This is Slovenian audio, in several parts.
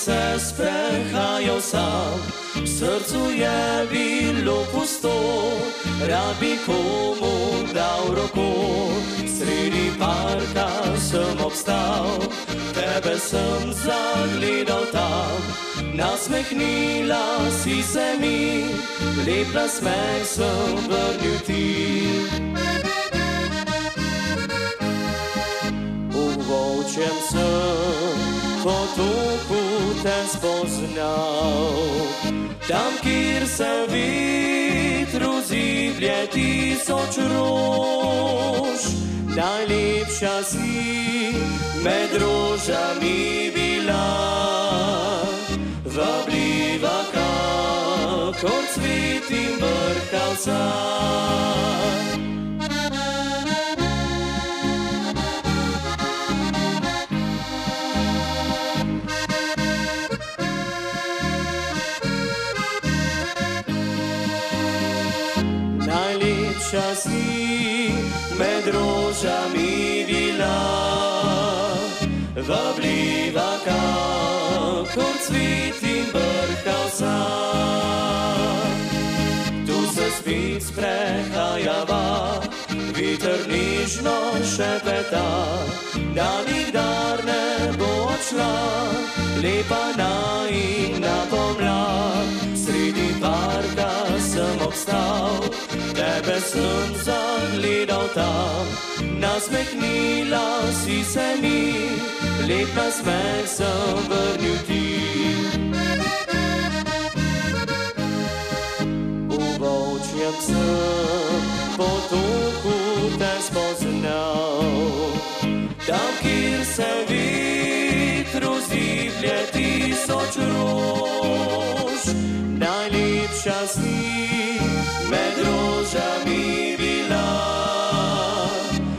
se sprehajal sam, v srcu je bilo pusto, rad bi komu dal roko. Sredi parka sem obstal, tebe sem zagledal tam, nasmehnila si se mi, lep nasmeh sem vrnil ti. V volčjem sem potoku te spoznal, tam, kjer se vetru ziblje tisoč rož. Najlepša si med rožami bila, vabljiva kakor cvet in vrtavca. Najlepša si med rožami bila, vabljiva kakor cvet in vrtavca. Tu se spet sprehajava, veter nežno šepeta, da nikdar ne bo odšla, lepa najina pomlad. Sredi parka sem obstal, tebe sem zagledal tam, nasmehnila si se mi, lep nasmeh sem vrnil ti. V volčjem sem potoku te spoznal, tam, kjer se vetru ziblje tisoč rož. Najlepša si med rožami bila,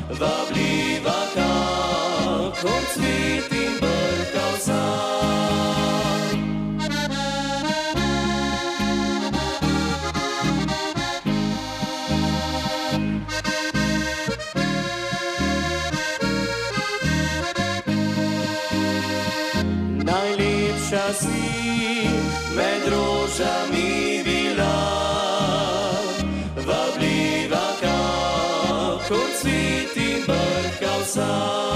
vabljiva kakor cvet in vrtavca. Najlepša si med rožami bila, vabljiva kakor cvet in vrtavca.